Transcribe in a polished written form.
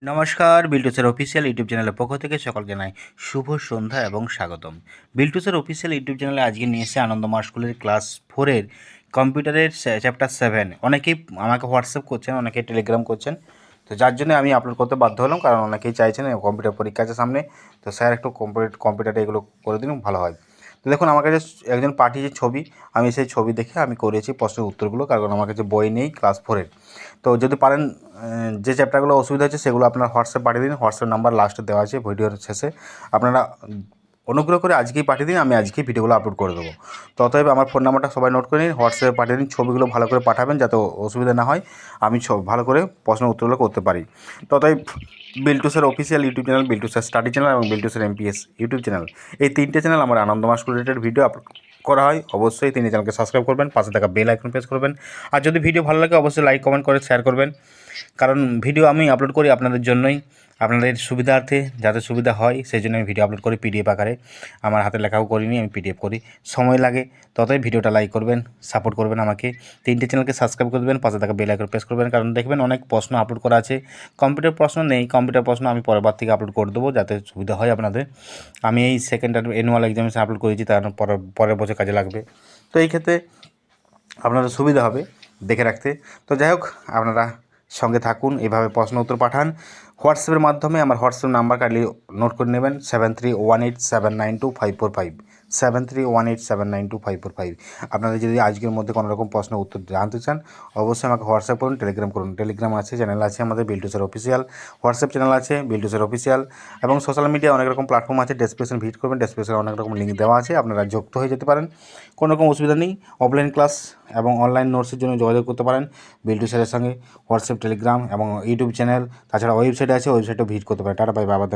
নমস্কার, বিল্টুসের official YouTube চ্যানেলের পক্ষ থেকে সকলকে জানাই শুভ সন্ধ্যা এবং স্বাগতম। বিল্টুসের অফিসিয়াল ইউটিউব চ্যানেলে আজকে নিয়ে এসে আনন্দমার্গ স্কুলের ক্লাস 4-এর কম্পিউটারের চ্যাপ্টার 7। অনেকেই আমাকে হোয়াটসঅ্যাপ করছেন, অনেকেই টেলিগ্রাম করছেন, তো যার জন্য আমি আপলোড করতে বাধ্য হলাম, কারণ অনেকেই চাইছেন কম্পিউটার পরীক্ষা আছে সামনে, তো স্যার একটু কম্পিউটারে এগুলো করে দিন, ভালো হয়। তো দেখুন, আমার কাছে একজন পাঠিয়েছে ছবি, আমি সেই ছবি দেখে আমি করেছি প্রশ্নের উত্তরগুলো, কারণ আমার কাছে বই নেই ক্লাস 4-এর। তো যদি পারেন যে চ্যাপ্টারগুলো অসুবিধা হচ্ছে সেগুলো আপনার হোয়াটসঅ্যাপ পাঠিয়ে দিন। হোয়াটসঅ্যাপ নাম্বার লাস্টে দেওয়া আছে ভিডিওর শেষে। আপনারা অনুগ্রহ করে আজকেই পাঠিয়ে দিন, আমি আজকেই ভিডিওগুলো আপলোড করে দেবো। তো অতএব আমার ফোন নাম্বারটা সবাই নোট করে নিন, হোয়াটসঅ্যাপে পাঠিয়ে দিন। ছবিগুলো ভালো করে পাঠাবেন যাতে অসুবিধা না হয়, আমি ভালো করে প্রশ্নের উত্তরগুলো করতে পারি। তো অতএব বিল্টুসের অফিসিয়াল ইউটিউব চ্যানেল, বিল্টুসের স্টাডি চ্যানেল এবং বিল্টুসের এমপিএস ইউটিউব চ্যানেল, এই তিনটে চ্যানেল আমার Anandamarga school related video upload করা হয়। অবশ্যই তিনটে চ্যানেলকে সাবস্ক্রাইব করবেন, পাশে থাকা বেল আইকন প্রেস করবেন। আর যদি ভিডিও ভালো লাগে অবশ্যই লাইক কমেন্ট করে শেয়ার করবেন, কারণ ভিডিও আমি আপলোড করি আপনাদের জন্যই, আপনাদের সুবিধার্থে, যাতে সুবিধা হয় সেই জন্য আমি ভিডিও আপলোড করি পিডিএফ আকারে। আমার হাতে লেখাও করিনি, আমি পিডিএফ করি, সময় লাগে। ততই ভিডিওটা লাইক করবেন, সাপোর্ট করবেন আমাকে। তিনটে চ্যানেলকে সাবস্ক্রাইব করে দেবেন, পাশে থাকা বেল আইকন প্রেস করবেন, কারণ দেখবেন অনেক প্রশ্ন আপলোড করা আছে। কম্পিউটার প্রশ্ন নেই, কম্পিউটার প্রশ্ন আমি পরের বার থেকে আপলোড করে দেবো যাতে সুবিধা হয় আপনাদের। আমি এই সেকেন্ড অ্যানুয়াল এক্সামিনেশন আপলোড করেছি, তার পরের বছর কাজে লাগবে। তো এই ক্ষেত্রে আপনাদের সুবিধা হবে দেখে রাখতে। তো যাই হোক, আপনারা সঙ্গে থাকুন, এভাবে প্রশ্ন উত্তর পাঠান হোয়াটসঅ্যাপের মাধ্যমে। আমার হোয়াটসঅ্যাপ নাম্বার কাইন্ডলি নোট করে নেবেন, 7318792545, 7318792545। আপনাদের যদি আজকের মধ্যে কোনো রকম প্রশ্নের উত্তর জানতে চান অবশ্যই আমাকে হোয়াটসঅ্যাপ করুন, টেলিগ্রাম করুন। টেলিগ্রাম আছে, চ্যানেল আছে আমাদের বিল্টুসের অফিসিয়াল, হোয়াটসঅ্যাপ চ্যানেল আছে বিল্টুসের অফিসিয়াল, এবং সোশ্যাল মিডিয়া অনেক রকম প্ল্যাটফর্ম আছে। ডেসক্রিপশন ভিজিট করবেন, ডেসক্রিপশনে অনেক রকম লিঙ্ক দেওয়া আছে, আপনারা যুক্ত হয়ে যেতে পারেন, কোনো রকম অসুবিধা নেই। অফলাইন ক্লাস এবং অনলাইন নোটসের জন্য যোগাযোগ করতে পারেন বিল্টু স্যারের সঙ্গে, হোয়াটসঅ্যাপ, টেলিগ্রাম এবং ইউটিউব চ্যানেল, তাছাড়া ওয়েবসাইট আছে, ওয়েবসাইটেও ভিজিট করতে পারেন। টাটা, বাই বাই, আবার